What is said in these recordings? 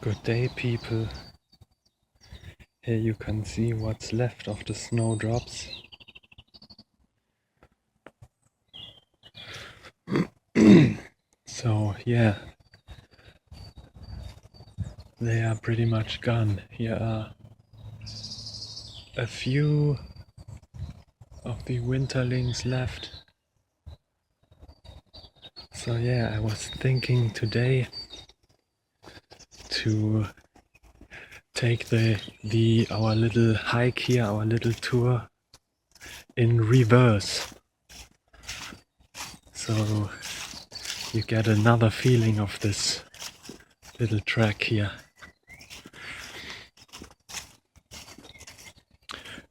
Good day, people. Here you can see what's left of the snowdrops. So yeah, they are pretty much gone. Here are a few of the winterlings left. So yeah, I was thinking today to take our little hike here, our little tour in reverse. So you get another feeling of this little track here.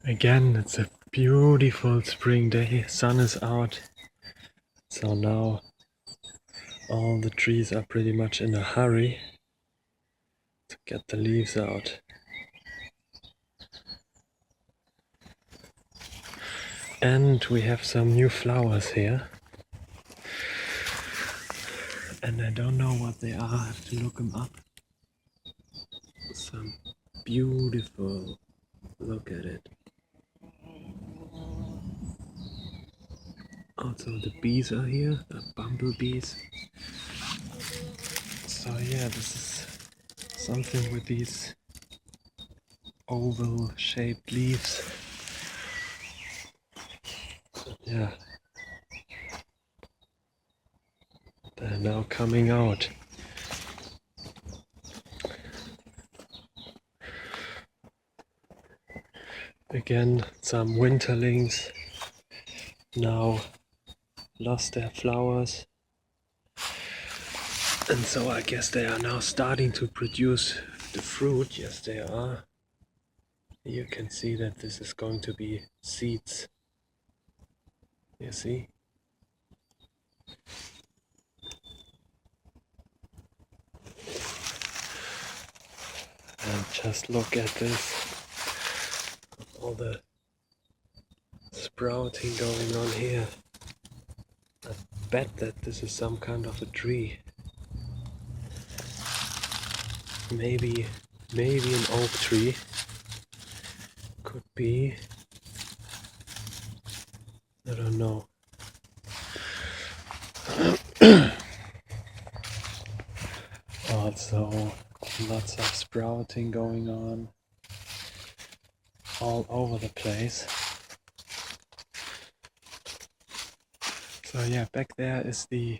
Again, it's a beautiful spring day, sun is out, so now all the trees are pretty much in a hurry to get the leaves out. And we have some new flowers here. And I don't know what they are, I have to look them up. Some beautiful, look at it. Also the bees are here, the bumblebees. So yeah, this is something with these oval shaped leaves. Yeah, they're now coming out. Again, some winterlings now lost their flowers, and so I guess they are now starting to produce the fruit. Yes, they are. You can see that this is going to be seeds. You see? And just look at this. All the sprouting going on here. I bet that this is some kind of a tree. Maybe an oak tree. Could be. I don't know. Also, lots of sprouting going on all over the place. So yeah, back there is the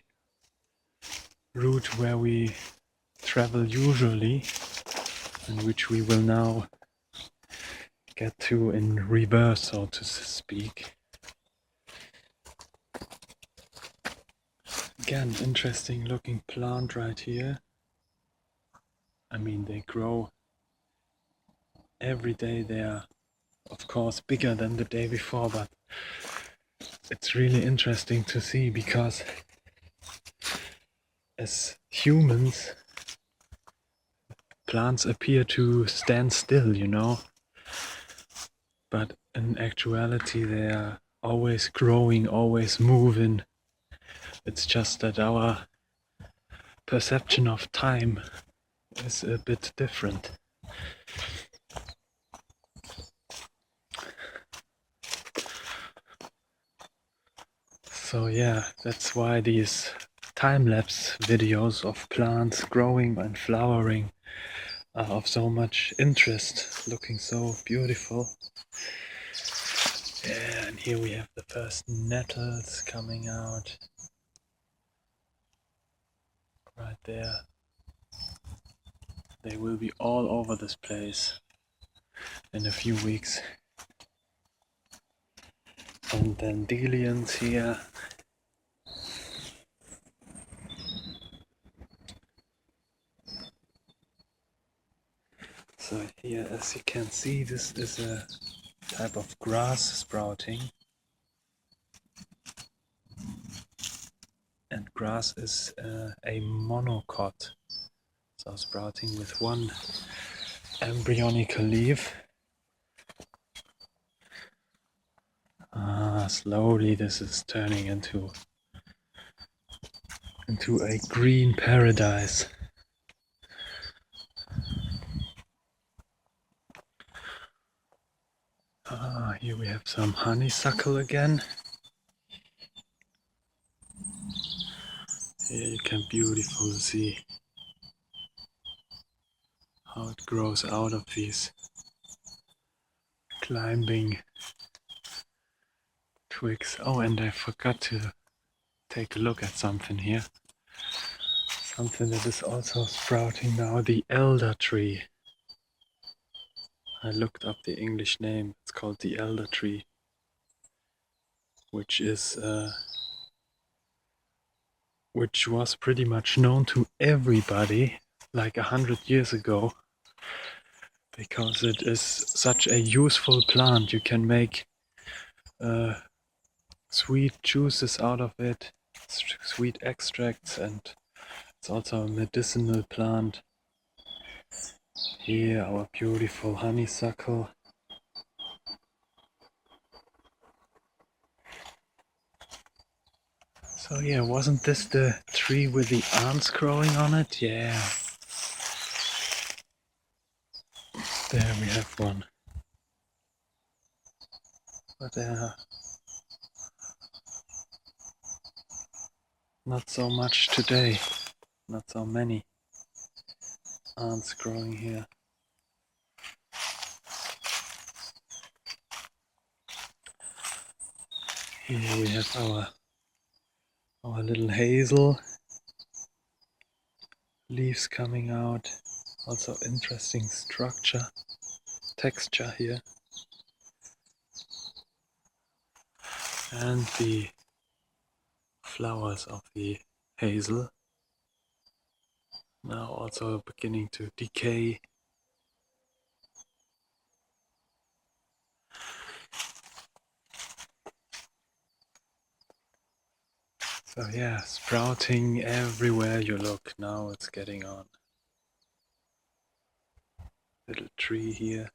route where we travel usually, and which we will now get to in reverse, so to speak. Again, interesting looking plant right here. I mean, they grow every day. They are, of course, bigger than the day before, but it's really interesting to see because as humans, plants appear to stand still, you know, but in actuality they are always growing, always moving. It's just that our perception of time is a bit different. So yeah, that's why these time-lapse videos of plants growing and flowering are of so much interest, looking so beautiful. Yeah, and here we have the first nettles coming out. Right there. They will be all over this place in a few weeks. And dandelions here. So here, as you can see, this is a type of grass sprouting. And grass is a monocot. So sprouting with one embryonical leaf. Slowly this is turning into a green paradise. Here we have some honeysuckle again. Here you can beautifully see how it grows out of these climbing twigs. Oh, and I forgot to take a look at something here. Something that is also sprouting now, the elder tree. I looked up the English name. It's called the elder tree, which was pretty much known to everybody like 100 years ago, because it is such a useful plant. You can make sweet juices out of it, sweet extracts, and it's also a medicinal plant. Here, our beautiful honeysuckle. So yeah, wasn't this the tree with the ants growing on it? Yeah. There we have one. But not so much today. Not so many ants growing here. Here we have our little hazel. Leaves coming out. Also interesting texture here. And the flowers of the hazel now also beginning to decay. So yeah, sprouting everywhere you look. Now it's getting on. Little tree here.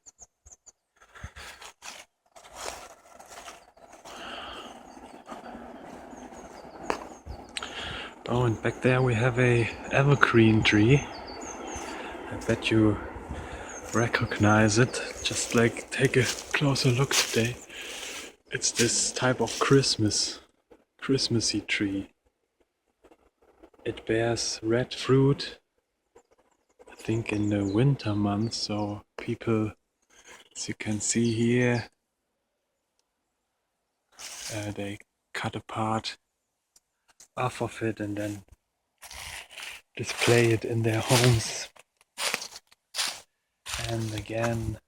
Oh, and back there we have a evergreen tree. I bet you recognize it. Just like take a closer look today. It's this type of Christmassy tree. It bears red fruit, I think in the winter months, so people, as you can see here, they cut a part off of it and then display it in their homes. And again,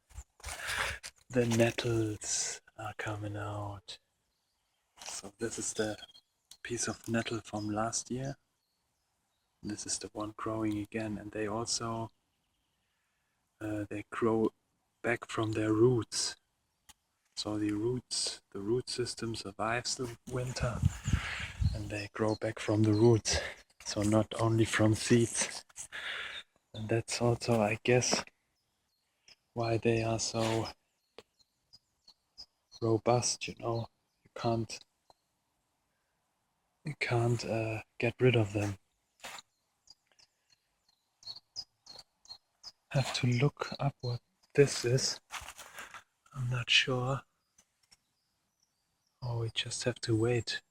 the nettles are coming out. So this is the piece of nettle from last year. This is the one growing again, and they also they grow back from their roots. So the root system survives the winter, and they grow back from the roots. So not only from seeds. And that's also, I guess, why they are so robust. You can't get rid of them. Have to look up what this is. I'm not sure. Oh, we just have to wait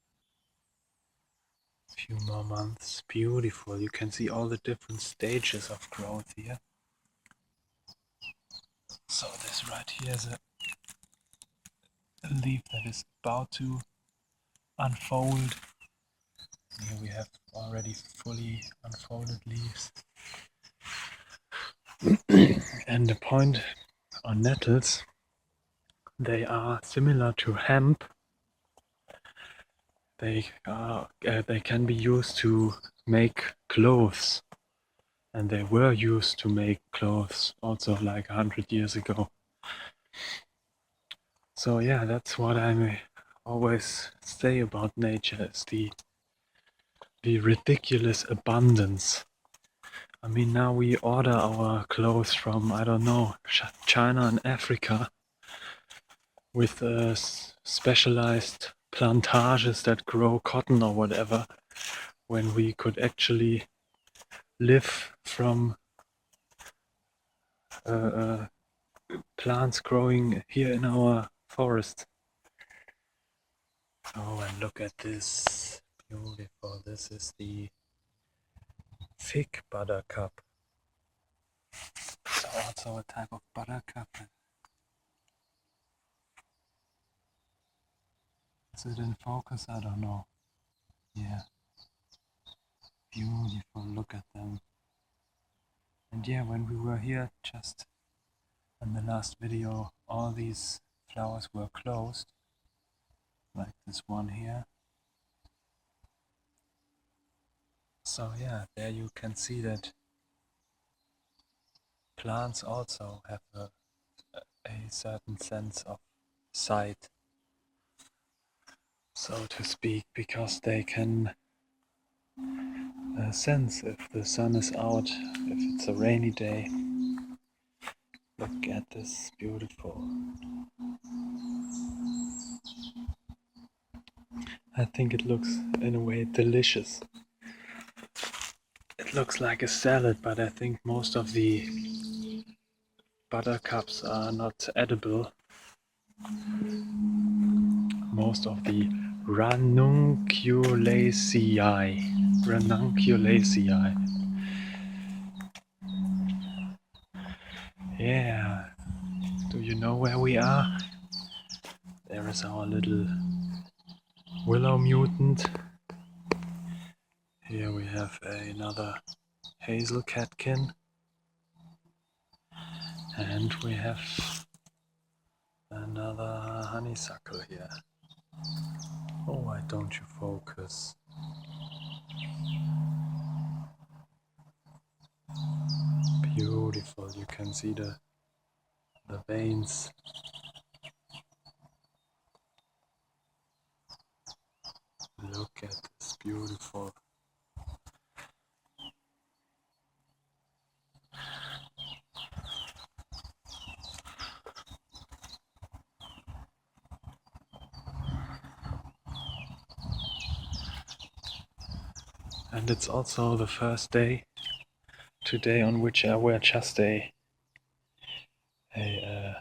a few more months. Beautiful. You can see all the different stages of growth here. So this right here is a leaf that is about to unfold. Here we have already fully unfolded leaves. And the point on nettles, they are similar to hemp. They can be used to make clothes, and they were used to make clothes also like 100 years ago. So yeah, that's what I always say about nature, is the ridiculous abundance. I mean, now we order our clothes from, I don't know, China and Africa with specialized plantages that grow cotton or whatever, when we could actually live from plants growing here in our forest. Oh, and look at this. Beautiful. This is the fig buttercup. It's also a type of buttercup. Is it in focus? I don't know. Yeah. Beautiful. Look at them. And yeah, when we were here just in the last video, all these flowers were closed. Like this one here. So yeah, there you can see that plants also have a certain sense of sight, so to speak, because they can sense if the sun is out, if it's a rainy day. Look at this, beautiful. I think it looks in a way delicious. It looks like a salad, but I think most of the buttercups are not edible. Most of the ranunculaceae. Yeah. Do you know where we are? There is our little willow mutant. Here we have another hazel catkin. And we have another honeysuckle here. Oh, why don't you focus? Beautiful, you can see the veins. Look at this, beautiful. And it's also the first day today on which I wear just a day,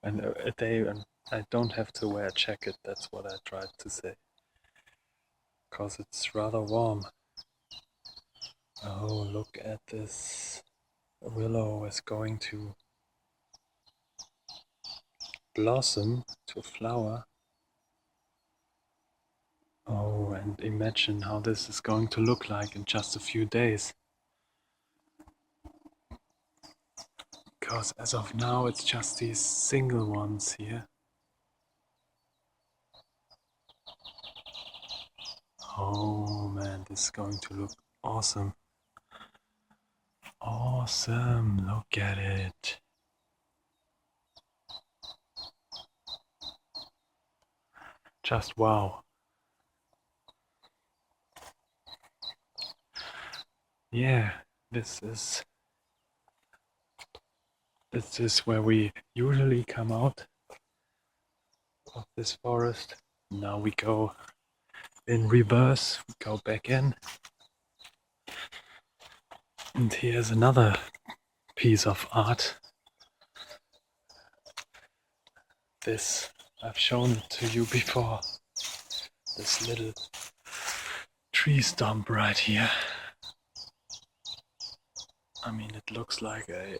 and I don't have to wear a jacket. That's what I tried to say, because it's rather warm. Oh, look at this. The willow is going to blossom to flower. Oh, and imagine how this is going to look like in just a few days. Because as of now, it's just these single ones here. Oh man, this is going to look awesome. Awesome, look at it. Just wow. Yeah, this is where we usually come out of this forest. Now we go in reverse, we go back in. And here's another piece of art. This, I've shown it to you before. This little tree stump right here. I mean, it looks like a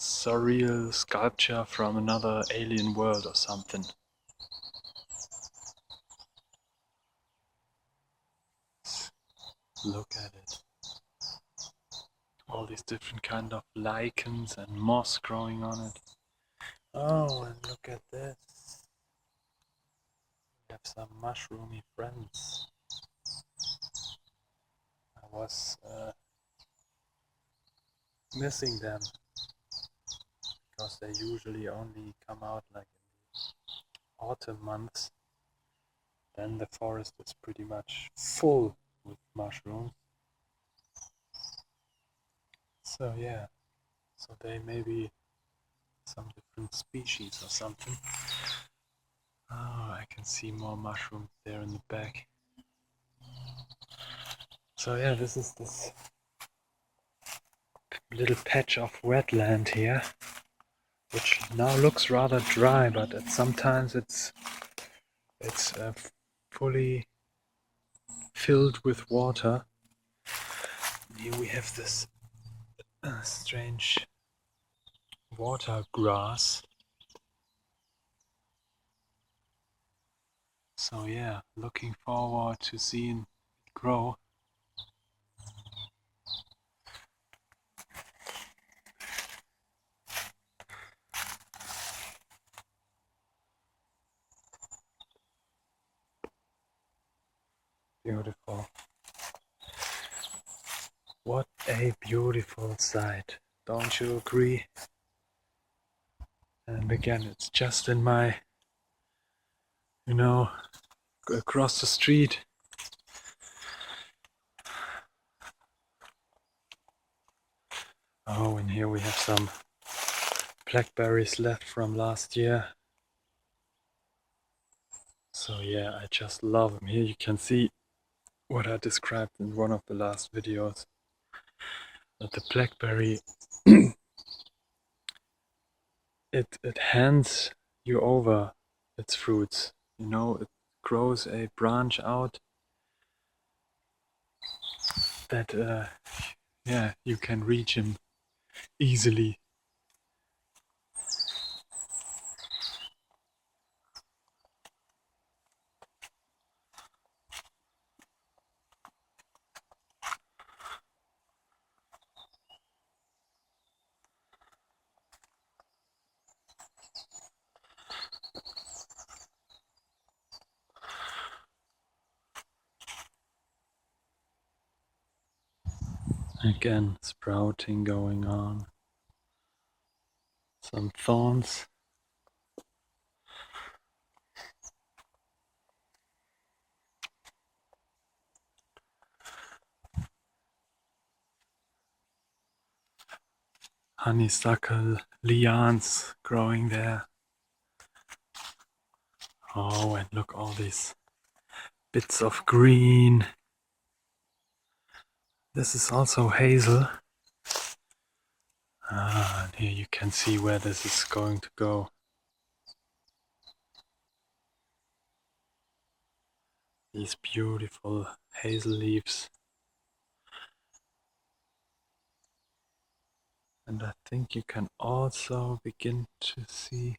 surreal sculpture from another alien world or something. Look at it. All these different kind of lichens and moss growing on it. Oh, and look at this. We have some mushroomy friends. I was missing them, because they usually only come out like in the autumn months. Then the forest is pretty much full with mushrooms. So yeah, so they may be some different species or something. Oh, I can see more mushrooms there in the back. So yeah, this is this little patch of wetland here. which now looks rather dry, but sometimes it's fully filled with water. And here we have this strange water grass. So yeah, looking forward to seeing it grow. Beautiful. What a beautiful sight. Don't you agree? And again, it's just in my, across the street. Oh, and here we have some blackberries left from last year. So yeah, I just love them. Here you can see what I described in one of the last videos. That the blackberry, it hands you over its fruits. It grows a branch out that, yeah, you can reach him easily. Again, sprouting going on. Some thorns. Honeysuckle lianes growing there. Oh, and look, all these bits of green. This is also hazel. And here you can see where this is going to go. These beautiful hazel leaves. And I think you can also begin to see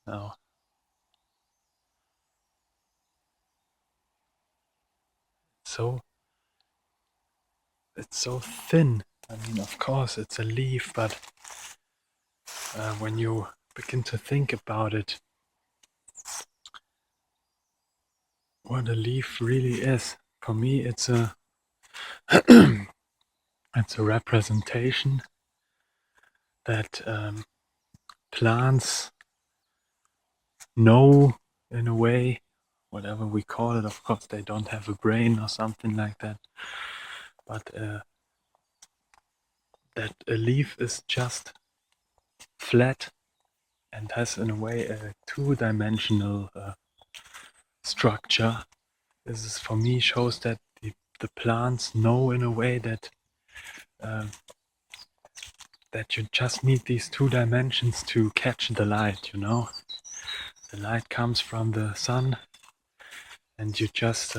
now. It's so thin. I mean, of course, it's a leaf, but when you begin to think about it, what a leaf really is, for me, it's a it's a representation that plants know, in a way, whatever we call it. Of course, they don't have a brain or something like that, but that a leaf is just flat and has, in a way, a two-dimensional structure. This is, for me, shows that the plants know, in a way, that that you just need these two dimensions to catch the light. The light comes from the sun, and you just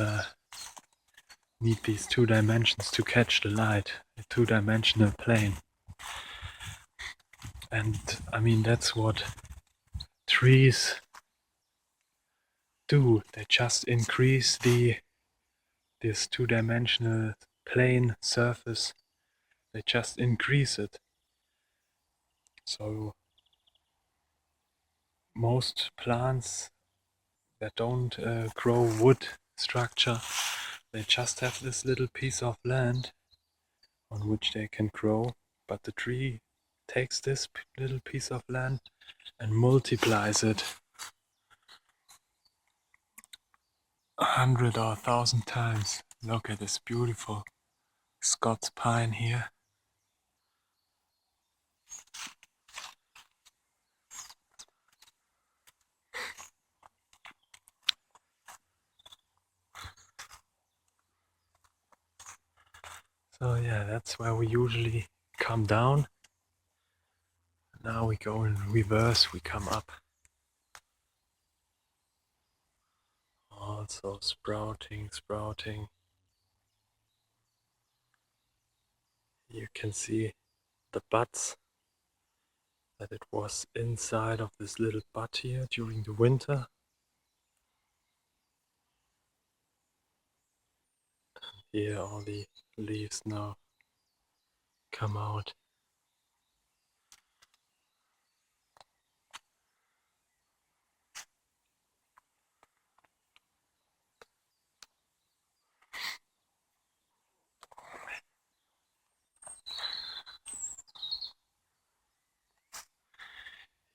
need these two dimensions to catch the light, a two-dimensional plane. And I mean, that's what trees do. They just increase this two-dimensional plane surface. They just increase it. So most plants that don't grow wood structure, they just have this little piece of land on which they can grow, but the tree takes this little piece of land and multiplies it 100 or 1,000 times. Look at this beautiful Scots pine here. So yeah, that's where we usually come down Now we go in reverse, we come up. Also sprouting. You can see the buds, that it was inside of this little bud here during the winter. Here all the leaves now come out.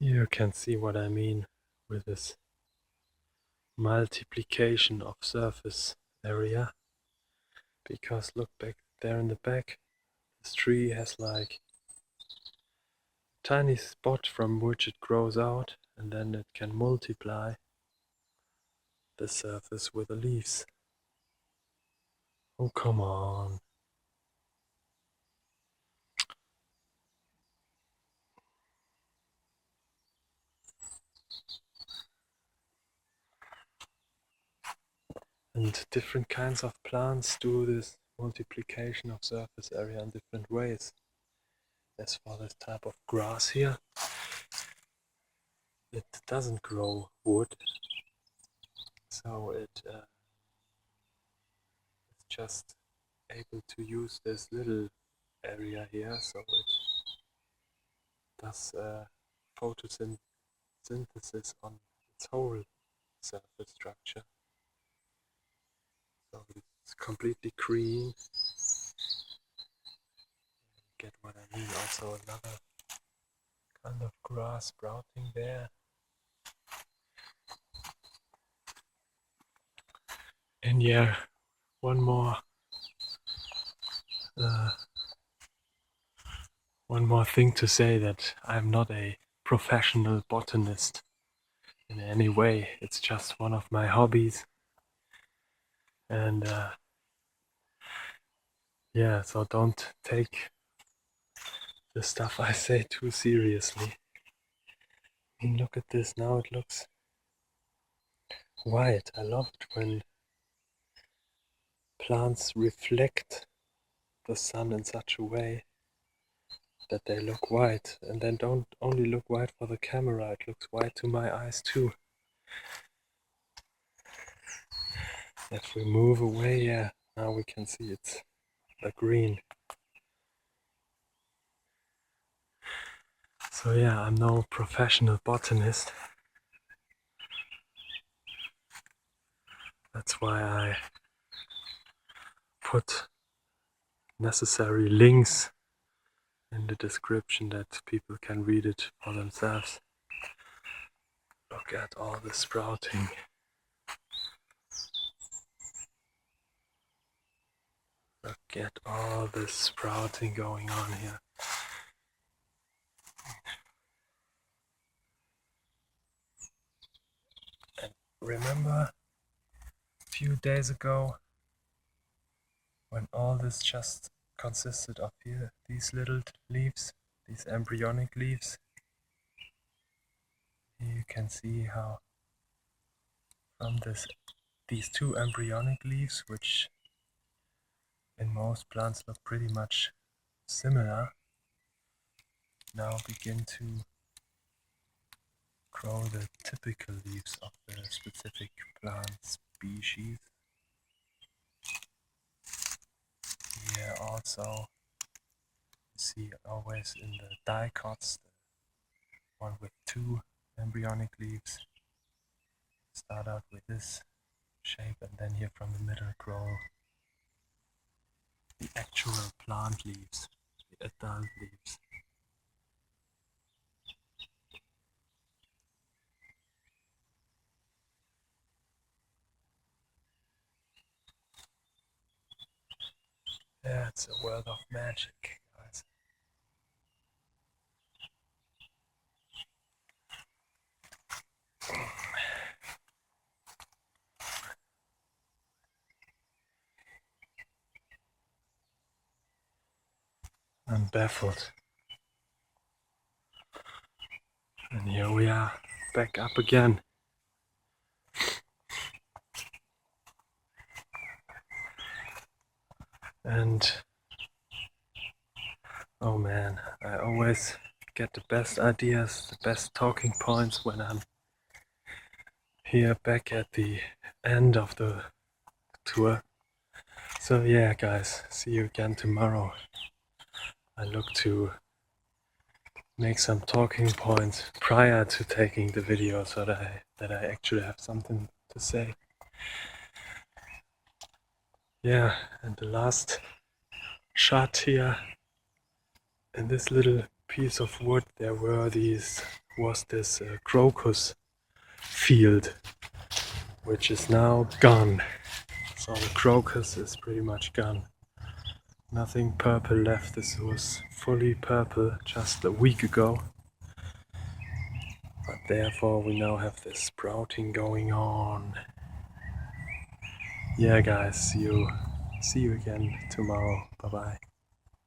You can see what I mean with this multiplication of surface area, because look back there in the back, this tree has like a tiny spot from which it grows out, and then it can multiply the surface with the leaves. Oh, come on. And different kinds of plants do this multiplication of surface area in different ways. As for this type of grass here, it doesn't grow wood, so it's just able to use this little area here, so it does photosynthesis on its whole surface structure. So it's completely green. Get what I mean? Also another kind of grass sprouting there. And yeah, one more thing to say, that I'm not a professional botanist in any way. It's just one of my hobbies. And yeah, so don't take the stuff I say too seriously. I mean, look at this now, it looks white. I love it when plants reflect the sun in such a way that they look white, and then don't only look white for the camera, it looks white to my eyes too. If we move away, yeah, now we can see it's the green. So yeah, I'm no professional botanist. That's why I put necessary links in the description that people can read it for themselves. Look at all the sprouting. Look at all this sprouting going on here. And remember a few days ago when all this just consisted of here, these little leaves, these embryonic leaves? You can see how from these two embryonic leaves, which in most plants look pretty much similar, now begin to grow the typical leaves of the specific plant species. Here also you see always in the dicots, the one with two embryonic leaves, start out with this shape, and then here from the middle grow the actual plant leaves, the adult leaves. Yeah, it's a world of magic, guys. I'm baffled. And here we are, back up again. And oh man, I always get the best ideas, the best talking points when I'm here back at the end of the tour. So yeah guys, see you again tomorrow. I look to make some talking points prior to taking the video so that I actually have something to say. Yeah, and the last shot here, in this little piece of wood there was this crocus field, which is now gone. So the crocus is pretty much gone. Nothing purple left. This was fully purple just a week ago. But therefore we now have this sprouting going on. Yeah guys, see you again tomorrow. Bye bye.